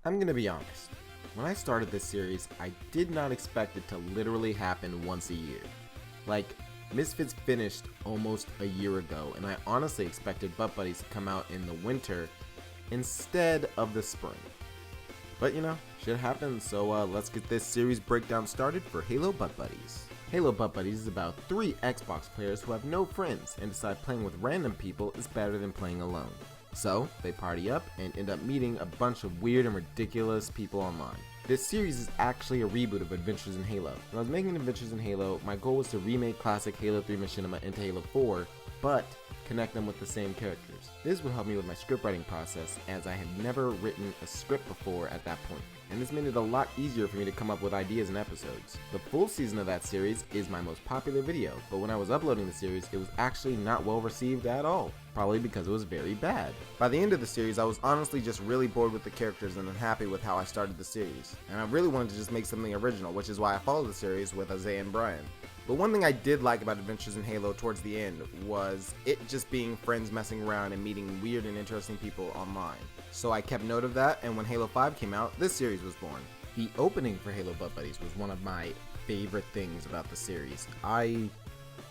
I'm gonna be honest. When I started this series, I did not expect it to literally happen once a year. Like, Misfits finished almost a year ago, and I honestly expected Butt Buddies to come out in the winter instead of the spring. But you know, shit happens, so let's get this series breakdown started for Halo Butt Buddies. Halo Butt Buddies is about 3 Xbox players who have no friends and decide playing with random people is better than playing alone. So, they party up and end up meeting a bunch of weird and ridiculous people online. This series is actually a reboot of Adventures in Halo. When I was making Adventures in Halo, my goal was to remake classic Halo 3 Machinima into Halo 4, but connect them with the same characters. This would help me with my script writing process, as I had never written a script before at that point, and this made it a lot easier for me to come up with ideas and episodes. The full season of that series is my most popular video, but when I was uploading the series, it was actually not well received at all, probably because it was very bad. By the end of the series, I was honestly just really bored with the characters and unhappy with how I started the series, and I really wanted to just make something original, which is why I followed the series with Isaiah and Brian. But one thing I did like about Adventures in Halo towards the end was it just being friends messing around and meeting weird and interesting people online. So I kept note of that, and when Halo 5 came out, this series was born. The opening for Halo Butt Buddies was one of my favorite things about the series. I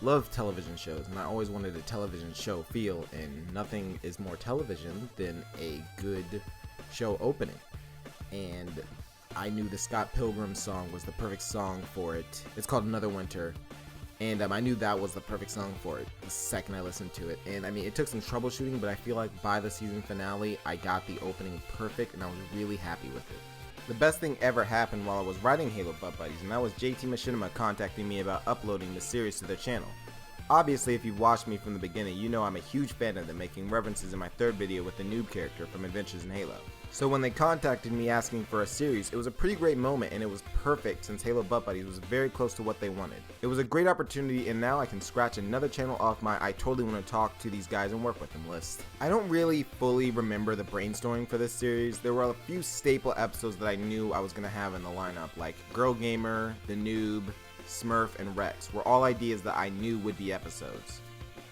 love television shows, and I always wanted a television show feel, and nothing is more television than a good show opening. And I knew the Scott Pilgrim song was the perfect song for it. It's called Another Winter, and I knew that was the perfect song for it the second I listened to it. And I mean, it took some troubleshooting, but I feel like by the season finale, I got the opening perfect, and I was really happy with it. The best thing ever happened while I was writing Halo Butt Buddies, and that was JT Machinima contacting me about uploading the series to their channel. Obviously, if you've watched me from the beginning, you know I'm a huge fan of them, making references in my third video with the noob character from Adventures in Halo. So when they contacted me asking for a series, it was a pretty great moment, and it was perfect since Halo Butt Buddies was very close to what they wanted. It was a great opportunity, and now I can scratch another channel off my I totally want to talk to these guys and work with them list. I don't really fully remember the brainstorming for this series. There were a few staple episodes that I knew I was going to have in the lineup, like Girl Gamer, The Noob, Smurf, and Rex were all ideas that I knew would be episodes.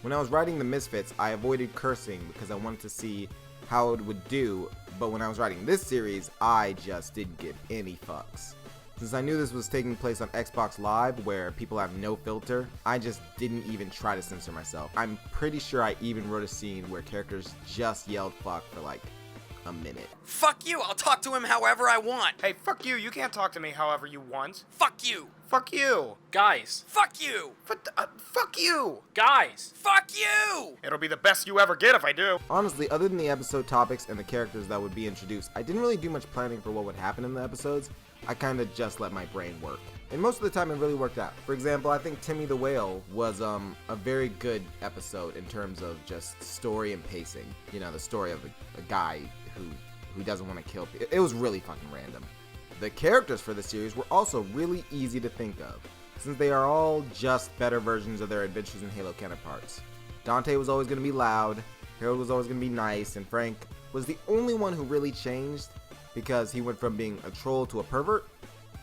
When I was writing the Misfits, I avoided cursing because I wanted to see how it would do, but when I was writing this series, I just didn't give any fucks. Since I knew this was taking place on Xbox Live, where people have no filter, I just didn't even try to censor myself. I'm pretty sure I even wrote a scene where characters just yelled fuck for like a minute. Fuck you, I'll talk to him however I want. Hey, fuck you can't talk to me however you want. Fuck you. Fuck you. Guys. Fuck you. Fuck you. Guys. Fuck you. It'll be the best you ever get if I do. Honestly, other than the episode topics and the characters that would be introduced, I didn't really do much planning for what would happen in the episodes. I kinda just let my brain work. And most of the time it really worked out. For example, I think Timmy the Whale was a very good episode in terms of just story and pacing. You know, the story of a guy who doesn't want to kill people. It was really fucking random. The characters for the series were also really easy to think of, since they are all just better versions of their Adventures in Halo counterparts. Dante was always going to be loud, Harold was always going to be nice, and Frank was the only one who really changed because he went from being a troll to a pervert.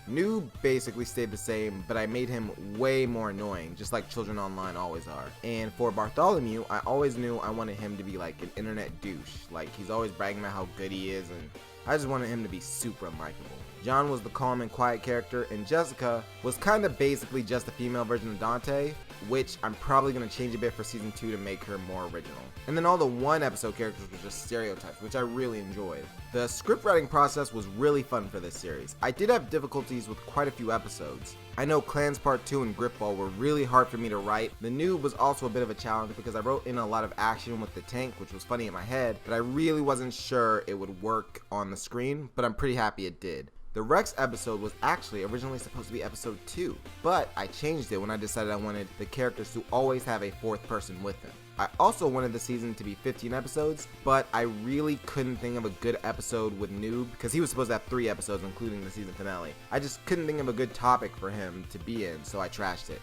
Noob basically stayed the same, but I made him way more annoying, just like children online always are. And for Bartholomew, I always knew I wanted him to be like an internet douche. Like, he's always bragging about how good he is, and I just wanted him to be super unlikable. John was the calm and quiet character, and Jessica was kind of basically just a female version of Dante, which I'm probably going to change a bit for season 2 to make her more original. And then all the one episode characters were just stereotypes, which I really enjoyed. The script writing process was really fun for this series. I did have difficulties with quite a few episodes. I know Clans Part 2 and Gripball were really hard for me to write. The Noob was also a bit of a challenge because I wrote in a lot of action with the tank, which was funny in my head, but I really wasn't sure it would work on the screen, but I'm pretty happy it did. The Rex episode was actually originally supposed to be episode 2, but I changed it when I decided I wanted the characters to always have a fourth person with them. I also wanted the season to be 15 episodes, but I really couldn't think of a good episode with Noob because he was supposed to have 3 episodes including the season finale. I just couldn't think of a good topic for him to be in, so I trashed it.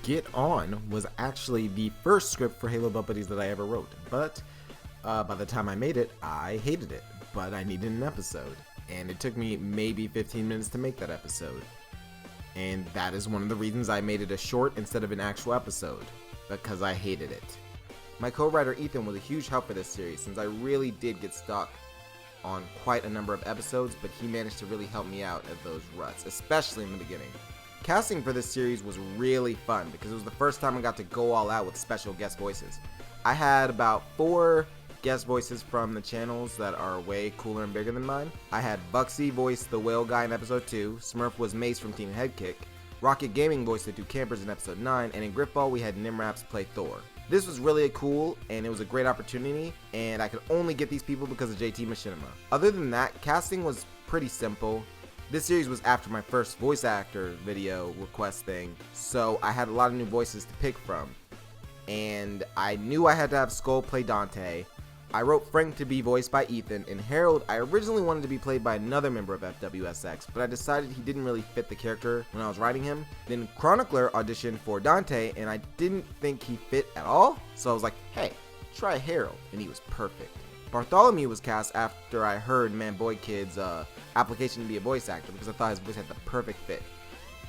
Get On was actually the first script for Halo Butt Buddies that I ever wrote, but by the time I made it, I hated it, but I needed an episode. And it took me maybe 15 minutes to make that episode. And that is one of the reasons I made it a short instead of an actual episode, because I hated it. My co-writer Ethan was a huge help for this series since I really did get stuck on quite a number of episodes, but he managed to really help me out at those ruts, especially in the beginning. Casting for this series was really fun because it was the first time I got to go all out with special guest voices. I had about 4 guest voices from the channels that are way cooler and bigger than mine. I had Buxy voice the whale guy in episode 2, Smurf was Mace from Team Headkick, Rocket Gaming voiced the 2 campers in episode 9, and in Gripball we had Nimraps play Thor. This was really cool, and it was a great opportunity, and I could only get these people because of JT Machinima. Other than that, casting was pretty simple. This series was after my first voice actor video request thing, so I had a lot of new voices to pick from. And I knew I had to have Skull play Dante. I wrote Frank to be voiced by Ethan, and Harold I originally wanted to be played by another member of FWSX, but I decided he didn't really fit the character when I was writing him. Then Chronicler auditioned for Dante, and I didn't think he fit at all, so I was like, hey, try Harold, and he was perfect. Bartholomew was cast after I heard Manboy Kid's application to be a voice actor because I thought his voice had the perfect fit.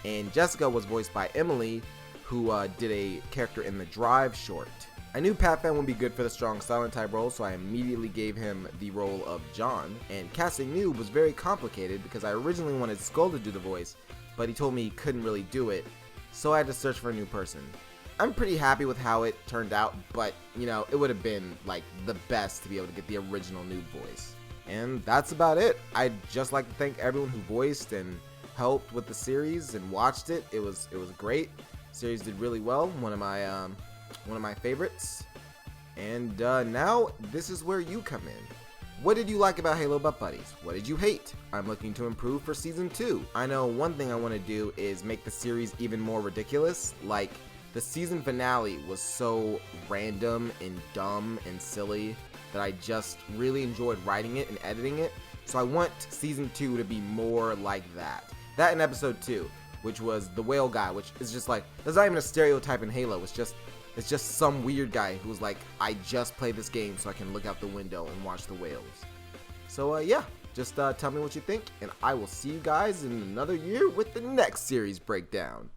And Jessica was voiced by Emily, who did a character in the Drive short. I knew Pat Fan would be good for the strong silent type role, so I immediately gave him the role of John. And casting Noob was very complicated because I originally wanted Skull to do the voice, but he told me he couldn't really do it, so I had to search for a new person. I'm pretty happy with how it turned out, but you know, it would have been like the best to be able to get the original Noob voice. And that's about it. I'd just like to thank everyone who voiced and helped with the series and watched it. It was great. The series did really well. One of my favorites. And now this is where you come in. What did you like about Halo Butt Buddies? What did you hate? I'm looking to improve for season 2. I know one thing I want to do is make the series even more ridiculous. Like, the season finale was so random and dumb and silly that I just really enjoyed writing it and editing it. So I want season 2 to be more like that. That in episode 2, which was the whale guy, which is just like, that's not even a stereotype in Halo. It's just some weird guy who's like, I just play this game so I can look out the window and watch the whales. So yeah, just tell me what you think, and I will see you guys in another year with the next series breakdown.